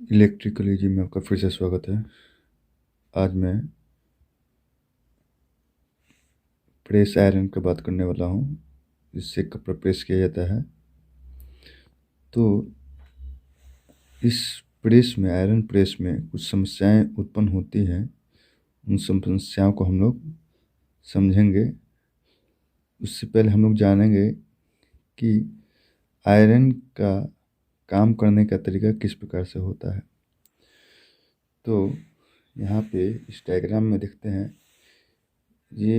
Electrical easy में आपका फिर से स्वागत है। आज मैं प्रेस आयरन की बात करने वाला हूँ, जिससे कपड़ा प्रेस किया जाता है। तो इस प्रेस में, आयरन प्रेस में कुछ समस्याएं उत्पन्न होती हैं। उन समस्याओं को हम लोग समझेंगे। उससे पहले हम लोग जानेंगे कि आयरन का काम करने का तरीका किस प्रकार से होता है। तो यहाँ पे इस डायग्राम में देखते हैं, ये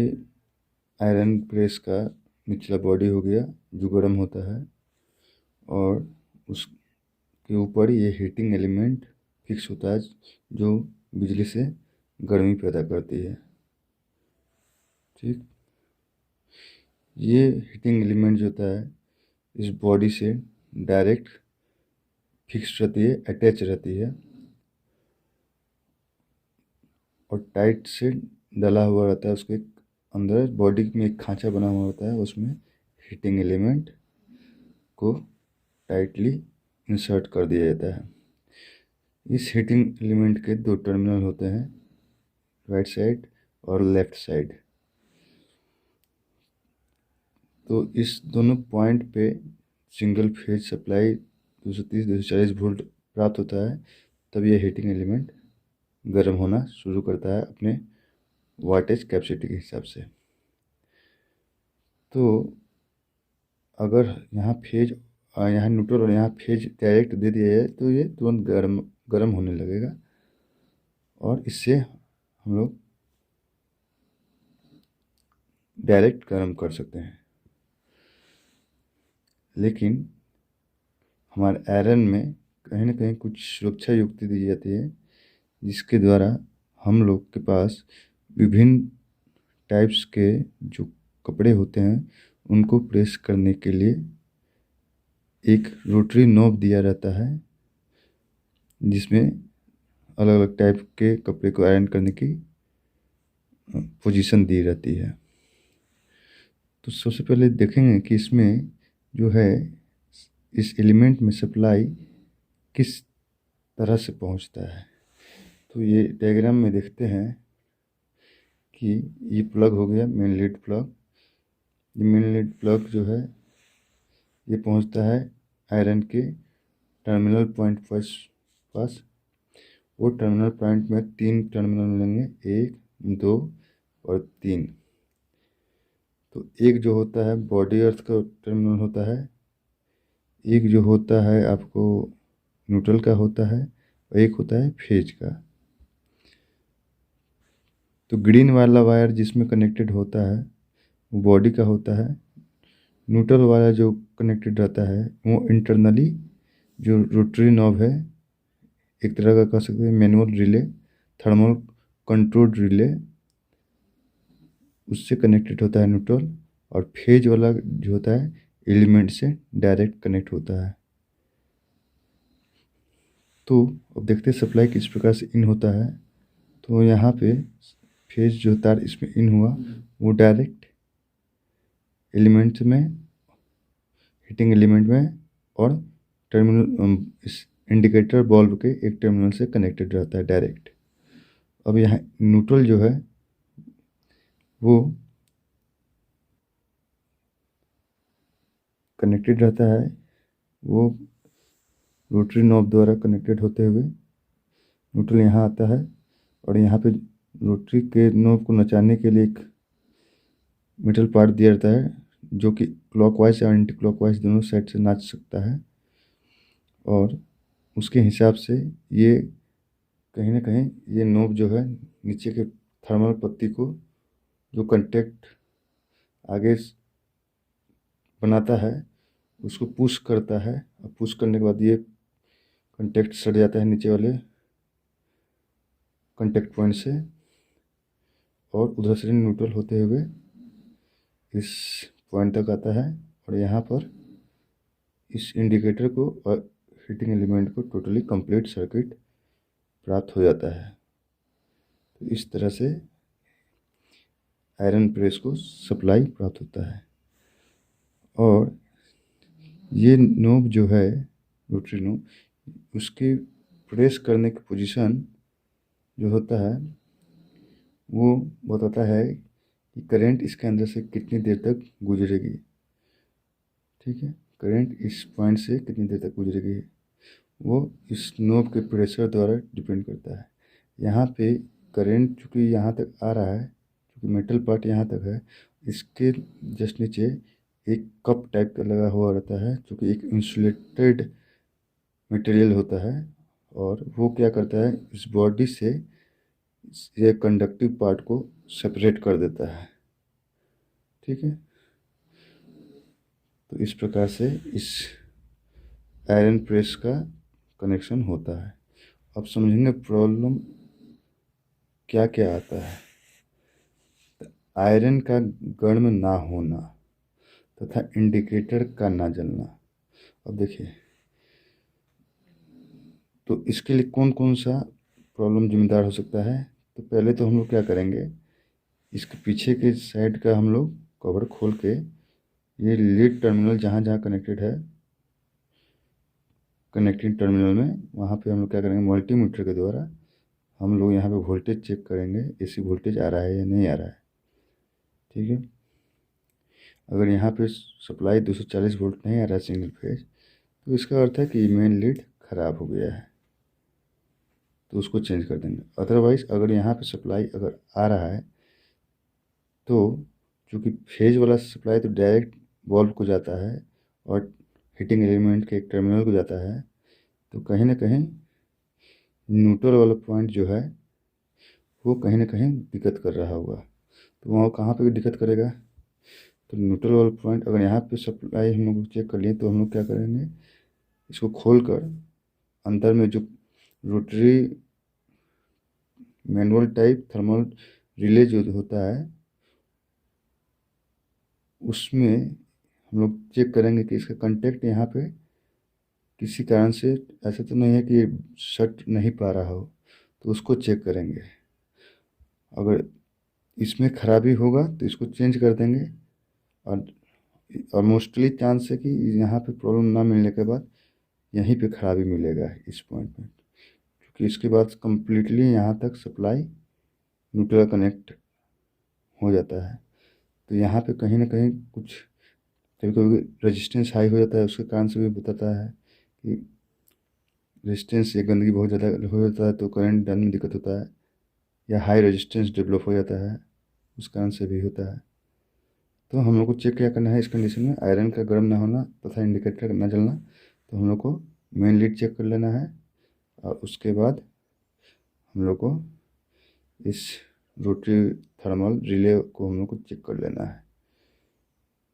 आयरन प्रेस का निचला बॉडी हो गया जो गर्म होता है, और उसके ऊपर ये हीटिंग एलिमेंट फिक्स होता है जो बिजली से गर्मी पैदा करती है। ठीक, ये हीटिंग एलिमेंट जो होता है इस बॉडी से डायरेक्ट फिक्स रहती है, अटैच रहती है, और टाइट से डला हुआ रहता है। उसके अंदर बॉडी में एक खांचा बना हुआ होता है, उसमें हीटिंग एलिमेंट को टाइटली इंसर्ट कर दिया जाता है। इस हीटिंग एलिमेंट के दो टर्मिनल होते हैं, राइट साइड और लेफ्ट साइड। तो इस दोनों पॉइंट पे सिंगल फेज सप्लाई 230-240 वोल्ट प्राप्त होता है। तब यह हीटिंग एलिमेंट गर्म होना शुरू करता है अपने वाटेज कैपेसिटी के हिसाब से। तो अगर यहाँ न्यूट्रल और यहाँ फेज डायरेक्ट दे दिया जाए तो ये तुरंत गर्म होने लगेगा, और इससे हम लोग डायरेक्ट गर्म कर सकते हैं। लेकिन हमारे आयरन में कहीं ना कहीं कुछ सुरक्षा युक्ति दी जाती है, जिसके द्वारा हम लोग के पास विभिन्न टाइप्स के जो कपड़े होते हैं उनको प्रेस करने के लिए एक रोटरी नॉब दिया रहता है, जिसमें अलग अलग टाइप के कपड़े को आयरन करने की पोजीशन दी रहती है। तो सबसे पहले देखेंगे कि इसमें जो है इस एलिमेंट में सप्लाई किस तरह से पहुंचता है। तो ये डायग्राम में देखते हैं कि ये प्लग हो गया, मेन लीड प्लग। ये मेन लीड प्लग जो है ये पहुंचता है आयरन के टर्मिनल पॉइंट पास। वो टर्मिनल पॉइंट में 3 टर्मिनल लेंगे, 1, 2 और 3। तो एक जो होता है बॉडी अर्थ का टर्मिनल होता है, एक जो होता है आपको न्यूट्रल का होता है, और एक होता है फेज का। तो ग्रीन वाला वायर जिसमें कनेक्टेड होता है वो बॉडी का होता है। न्यूट्रल वाला जो कनेक्टेड रहता है वो इंटरनली जो रोटरी नॉब है, एक तरह का कह सकते हैं manual relay, thermal controlled relay, उससे कनेक्टेड होता है न्यूट्रल। और फेज वाला जो होता है एलिमेंट से डायरेक्ट कनेक्ट होता है। तो अब देखते हैं सप्लाई किस प्रकार से इन होता है। तो यहाँ पे फेज जो तार इसमें इन हुआ वो डायरेक्ट एलिमेंट में, हीटिंग एलिमेंट में, और टर्मिनल इस इंडिकेटर बल्ब के एक टर्मिनल से कनेक्टेड रहता है डायरेक्ट। अब यहाँ न्यूट्रल जो है वो कनेक्टेड रहता है, वो रोटरी नॉब द्वारा कनेक्टेड होते हुए न्यूट्रल यहाँ आता है, और यहाँ पे रोटरी के नॉब को नचाने के लिए एक मेटल पार्ट दिया रहता है जो कि क्लॉकवाइज या एंटी क्लॉकवाइज दोनों साइड से नाच सकता है। और उसके हिसाब से ये कहीं ना कहीं ये नॉब जो है नीचे के थर्मल पत्ती को जो कंटेक्ट आगे बनाता है उसको पुश करता है, और पुश करने के बाद ये कंटेक्ट सट जाता है नीचे वाले कंटेक्ट पॉइंट से, और उधर से न्यूट्रल होते हुए इस पॉइंट तक आता है, और यहाँ पर इस इंडिकेटर को और हीटिंग एलिमेंट को टोटली कंप्लीट सर्किट प्राप्त हो जाता है। तो इस तरह से आयरन प्रेस को सप्लाई प्राप्त होता है। और ये नोब जो है रोटरी नोब, उसके प्रेस करने की पोजीशन जो होता है वो बताता है कि करंट इसके अंदर से कितनी देर तक गुजरेगी। ठीक है, करंट इस पॉइंट से कितनी देर तक गुजरेगी वो इस नोब के प्रेशर द्वारा डिपेंड करता है। यहाँ पे करंट चूँकि यहाँ तक आ रहा है, क्योंकि मेटल पार्ट यहाँ तक है, इसके जस्ट नीचे एक कप टाइप का लगा हुआ रहता है जो कि एक इंसुलेटेड मटेरियल होता है, और वो क्या करता है इस बॉडी से ये कंडक्टिव पार्ट को सेपरेट कर देता है। ठीक है, तो इस प्रकार से इस आयरन प्रेस का कनेक्शन होता है। अब समझेंगे प्रॉब्लम क्या क्या आता है। आयरन का गर्म ना होना तथा इंडिकेटर का ना जलना। अब देखिए, तो इसके लिए कौन कौन सा प्रॉब्लम जिम्मेदार हो सकता है। तो पहले तो हम लोग क्या करेंगे, इसके पीछे के साइड का हम लोग कवर खोल के ये लीड टर्मिनल जहाँ जहाँ कनेक्टेड है, कनेक्टिंग टर्मिनल में, वहाँ पे हम लोग क्या करेंगे, मल्टीमीटर के द्वारा हम लोग यहाँ पे वोल्टेज चेक करेंगे, एसी वोल्टेज आ रहा है या नहीं आ रहा है। ठीक है, अगर यहाँ पे सप्लाई 240 वोल्ट नहीं आ रहा है सिंगल फेज, तो इसका अर्थ है कि मेन लीड ख़राब हो गया है, तो उसको चेंज कर देंगे। अदरवाइज़ अगर यहाँ पे सप्लाई अगर आ रहा है, तो चूँकि फेज वाला सप्लाई तो डायरेक्ट बल्ब को जाता है और हीटिंग एलिमेंट के एक टर्मिनल को जाता है, तो कहीं ना कहीं न्यूट्रल वाला पॉइंट जो है वो कहीं ना कहीं दिक्कत कर रहा होगा। तो वहाँ कहाँ पे दिक्कत करेगा, तो न्यूट्रल वाला पॉइंट अगर यहाँ पे सप्लाई हम लोग चेक कर लिए, तो हम लोग क्या करेंगे, इसको खोल कर अंदर में जो rotary manual type thermal relay जो होता है, उसमें हम लोग चेक करेंगे कि इसका कंटेक्ट यहाँ पे किसी कारण से ऐसा तो नहीं है कि शट नहीं पा रहा हो, तो उसको चेक करेंगे। अगर इसमें खराबी होगा तो इसको चेंज कर देंगे, और मोस्टली चांस है कि यहाँ पे प्रॉब्लम ना मिलने के बाद यहीं पे खराबी मिलेगा इस पॉइंट में, क्योंकि इसके बाद कम्प्लीटली यहाँ तक सप्लाई न्यूट्रल कनेक्ट हो जाता है। तो यहाँ पे कहीं ना कहीं कुछ कभी कभी रेजिस्टेंस हाई हो जाता है, उसके कारण से भी बताता है कि रेजिस्टेंस या गंदगी बहुत ज़्यादा हो जाता है तो करंट डालने में दिक्कत होता है, या हाई रेजिस्टेंस डेवलप हो जाता है, उस कारण से भी होता है। तो हम लोग को चेक क्या करना है इस कंडीशन में, आयरन का गर्म ना होना तथा इंडिकेटर ना जलना। तो हम लोग को मेन लीड चेक कर लेना है, और उसके बाद हम लोग को इस रोटरी थर्मल रिले को हम लोग को चेक कर लेना है।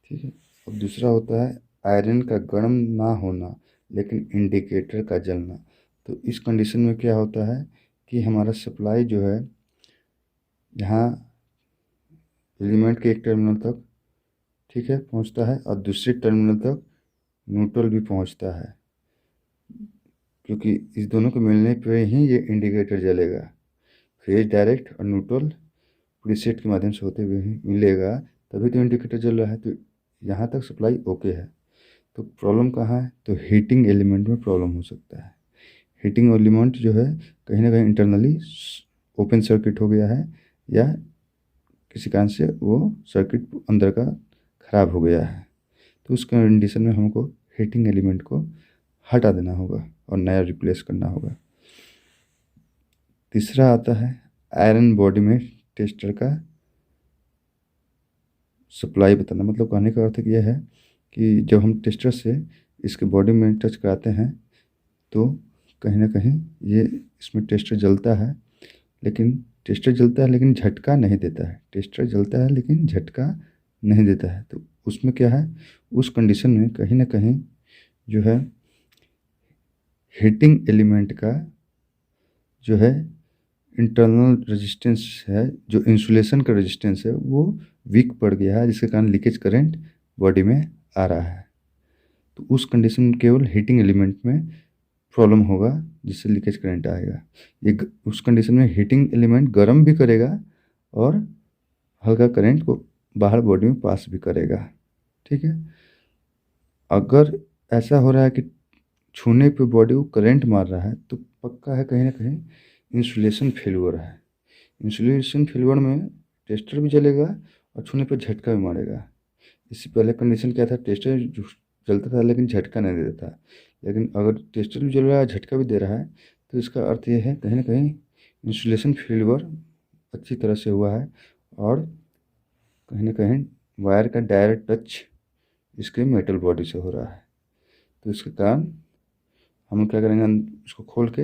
ठीक है, अब दूसरा होता है आयरन का गर्म ना होना लेकिन इंडिकेटर का जलना। तो इस कंडीशन में क्या होता है कि हमारा सप्लाई जो है यहाँ एलिमेंट के एक टर्मिनल तक, ठीक है, पहुँचता है, और दूसरे टर्मिनल तक न्यूट्रल भी पहुँचता है, क्योंकि इस दोनों को मिलने पे ही ये इंडिकेटर जलेगा। फेज डायरेक्ट और न्यूट्रल प्रीसेट के माध्यम से होते हुए ही मिलेगा, तभी तो इंडिकेटर जल रहा है। तो यहाँ तक सप्लाई ओके है। तो प्रॉब्लम कहाँ है, तो हीटिंग एलिमेंट में प्रॉब्लम हो सकता है। हीटिंग एलिमेंट जो है कहीं ना कहीं इंटरनली ओपन सर्किट हो गया है, या किसी कारण से वो सर्किट अंदर का ख़राब हो गया है। तो उस कंडीशन में हमको हीटिंग एलिमेंट को हटा देना होगा और नया रिप्लेस करना होगा। तीसरा आता है आयरन बॉडी में टेस्टर का सप्लाई बताना। मतलब कहने का अर्थ यह है कि जब हम टेस्टर से इसके बॉडी में टच कराते हैं, तो कहीं ना कहीं ये इसमें टेस्टर जलता है, लेकिन झटका नहीं देता है। टेस्टर जलता है लेकिन झटका नहीं देता है। तो उसमें क्या है, उस कंडीशन में कहीं ना कहीं जो है हीटिंग एलिमेंट का जो है इंटरनल रेजिस्टेंस है, जो इंसुलेशन का रेजिस्टेंस है, वो वीक पड़ गया है, जिसके कारण लीकेज करंट बॉडी में आ रहा है। तो उस कंडीशन में केवल हीटिंग एलिमेंट में प्रॉब्लम होगा, जिससे लीकेज करंट आएगा। उस कंडीशन में हीटिंग एलिमेंट गर्म भी करेगा और हल्का करंट को बाहर बॉडी में पास भी करेगा। ठीक है, अगर ऐसा हो रहा है कि छूने पे बॉडी को करंट मार रहा है, तो पक्का है कहीं ना कहीं इंसुलेशन फेल्योर है। इंसुलेशन फेल्योर में टेस्टर भी जलेगा और छूने पर झटका भी मारेगा। इससे पहले कंडीशन क्या था, टेस्टर जलता था लेकिन झटका नहीं देता था। लेकिन अगर टेस्टर भी जल रहा है, झटका भी दे रहा है, तो इसका अर्थ ये है कहीं ना कहीं इंसुलेशन फेल्योर अच्छी तरह से हुआ है और कहीं ना कहीं वायर का डायरेक्ट टच इसके मेटल बॉडी से हो रहा है। तो इसके कारण हम क्या करेंगे, हम इसको खोल के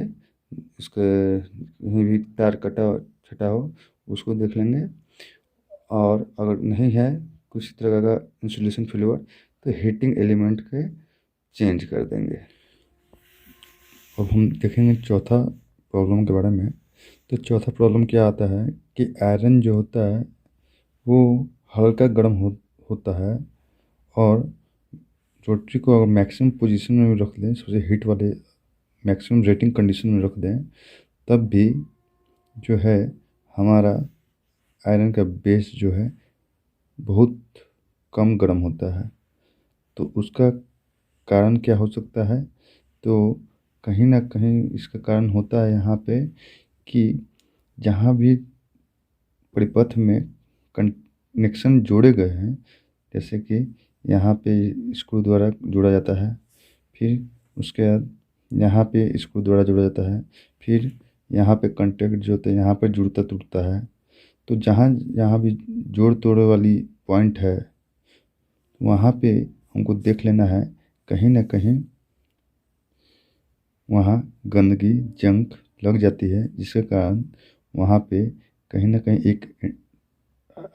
इसके कहीं भी तार कटा छटा हो उसको देख लेंगे, और अगर नहीं है किसी तरह का इंसुलेशन फेल्योर तो हीटिंग एलिमेंट के चेंज कर देंगे। अब हम देखेंगे चौथा प्रॉब्लम के बारे में। तो चौथा प्रॉब्लम क्या आता है कि आयरन जो होता है वो हल्का गर्म होता है, और रोटरी को अगर मैक्सिमम पोजीशन में रख दें, सबसे हीट वाले मैक्सिमम रेटिंग कंडीशन में रख दें, तब भी जो है हमारा आयरन का बेस जो है बहुत कम गर्म होता है। तो उसका कारण क्या हो सकता है, तो कहीं ना कहीं इसका कारण होता है यहाँ पे कि जहाँ भी परिपथ में कनेक्शन जोड़े गए हैं, जैसे कि यहाँ पे स्क्रू द्वारा जोड़ा जाता है, फिर उसके बाद यहाँ पे स्क्रू द्वारा जोड़ा जाता है, फिर यहाँ पे कंटेक्ट जो होते हैं यहाँ पे जुड़ता टूटता है। तो जहाँ जहाँ भी जोड़ तोड़ वाली पॉइंट है वहाँ पे हमको देख लेना है कहीं ना कहीं वहाँ गंदगी जंग लग जाती है, जिसके कारण वहाँ पे कहीं ना कहीं एक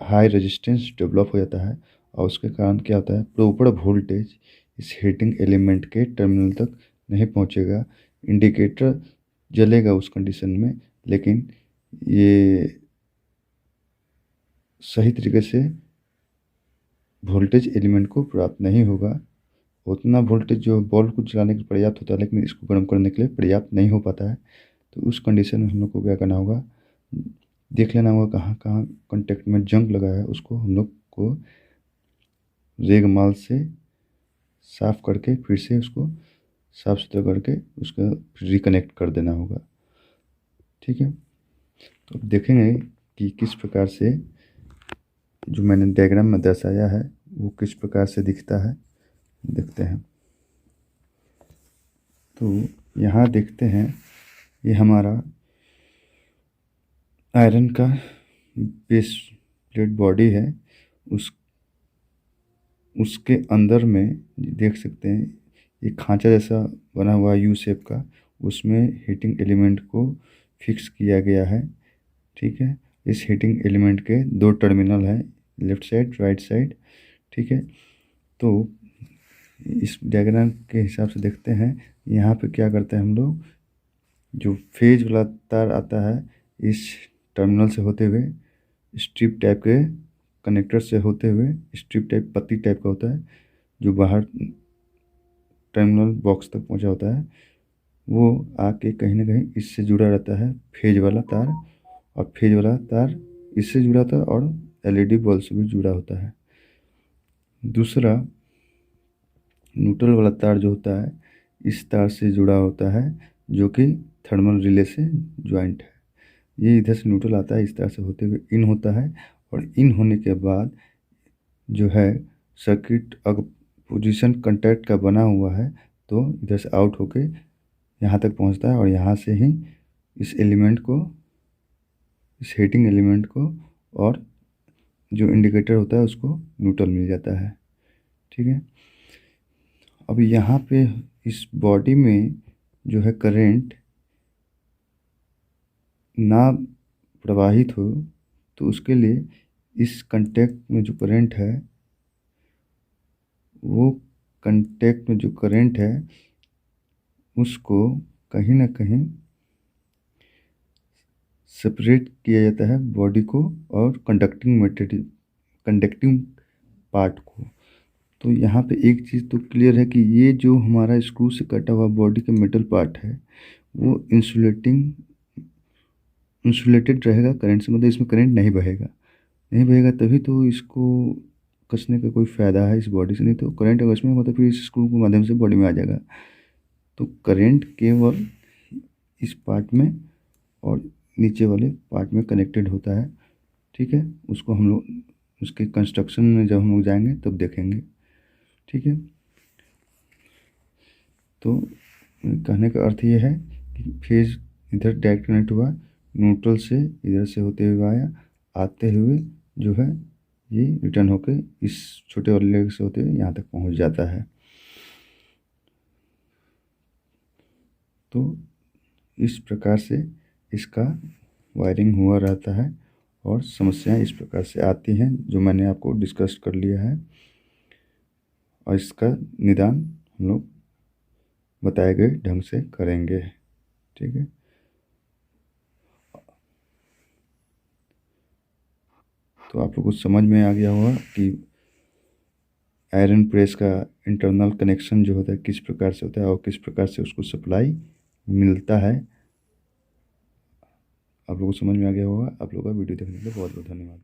हाई रेजिस्टेंस डेवलप हो जाता है, और उसके कारण क्या होता है प्रॉपर वोल्टेज इस हीटिंग एलिमेंट के टर्मिनल तक नहीं पहुँचेगा। इंडिकेटर जलेगा उस कंडीशन में, लेकिन ये सही तरीके से वोल्टेज एलिमेंट को प्राप्त नहीं होगा। उतना वोल्टेज जो बल्ब को जलाने के लिए पर्याप्त होता है लेकिन इसको गर्म करने के लिए पर्याप्त नहीं हो पाता है। तो उस कंडीशन में हम लोग को क्या करना होगा, देख लेना होगा कहाँ कहाँ कॉन्टेक्ट में जंग लगा है, उसको हम लोग को रेगमाल से साफ़ करके फिर से उसको साफ़ सुथरा करके उसका रिकनेक्ट कर देना होगा। ठीक है, तो अब देखेंगे कि किस प्रकार से जो मैंने डायग्राम में दर्शाया है वो किस प्रकार से दिखता है, देखते हैं। तो यहाँ देखते हैं ये हमारा आयरन का बेस प्लेट बॉडी है, उस उसके अंदर में देख सकते हैं एक खांचा जैसा बना हुआ यू शेप का, उसमें हीटिंग एलिमेंट को फिक्स किया गया है। ठीक है, इस हीटिंग एलिमेंट के दो टर्मिनल हैं, लेफ़्ट साइड राइट साइड। ठीक है, तो इस डायग्राम के हिसाब से देखते हैं यहाँ पे क्या करते हैं हम लोग, जो फेज वाला तार आता है इस टर्मिनल से होते हुए स्ट्रिप टाइप के कनेक्टर से होते हुए, स्ट्रिप टाइप पत्ती टाइप का होता है जो बाहर टर्मिनल बॉक्स तक पहुंचा होता है, वो आके कहीं ना कहीं इससे जुड़ा रहता है फेज वाला तार, और फेज वाला तार इससे जुड़ा होता है और एलईडी बल्ब से भी जुड़ा होता है। दूसरा न्यूट्रल वाला तार जो होता है इस तार से जुड़ा होता है जो कि थर्मल रिले से ज्वाइंट है। ये इधर से न्यूट्रल आता है, इस तरह से होते हुए इन होता है, और इन होने के बाद जो है सर्किट अगर पोजीशन कंटैक्ट का बना हुआ है तो इधर से आउट होके यहाँ तक पहुँचता है, और यहाँ से ही इस एलिमेंट को, इस हीटिंग एलिमेंट को और जो इंडिकेटर होता है उसको न्यूट्रल मिल जाता है। ठीक है, अब यहाँ पे इस बॉडी में जो है करंट ना प्रवाहित हो, तो उसके लिए इस कंटैक्ट में जो करंट है वो कंटैक्ट में जो करंट है उसको कहीं ना कहीं सेपरेट किया जाता है बॉडी को और कंडक्टिंग मटेरियल, कंडक्टिंग पार्ट को। तो यहाँ पे एक चीज़ तो क्लियर है कि ये जो हमारा स्क्रू से कटा हुआ बॉडी का मेटल पार्ट है वो इंसुलेटेड रहेगा करंट से, मतलब इसमें करंट नहीं बहेगा। नहीं बहेगा तभी तो इसको कसने का कोई फ़ायदा है इस बॉडी से, नहीं तो करंट अगर इसमें मतलब फिर इस स्क्रू के माध्यम से बॉडी में आ जाएगा। तो करंट केवल इस पार्ट में और नीचे वाले पार्ट में कनेक्टेड होता है। ठीक है, उसको हम लोग उसके कंस्ट्रक्शन में जब हम लोग जाएंगे तब देखेंगे। ठीक है, तो कहने का अर्थ ये है कि फेज इधर डायरेक्ट कनेक्ट हुआ, न्यूट्रल से इधर से होते हुए आया, आते हुए जो है ये रिटर्न होके इस छोटे वाले लेग से होते हुए यहाँ तक पहुँच जाता है। तो इस प्रकार से इसका वायरिंग हुआ रहता है और समस्याएं इस प्रकार से आती हैं जो मैंने आपको डिस्कस कर लिया है, और इसका निदान हम लोग बताए गए ढंग से करेंगे। ठीक है, तो आप लोग को समझ में आ गया होगा कि आयरन प्रेस का इंटरनल कनेक्शन जो होता है किस प्रकार से होता है और किस प्रकार से उसको सप्लाई मिलता है। आप लोगों को समझ में आ गया होगा। आप लोगों का वीडियो देखने के लिए बहुत बहुत धन्यवाद।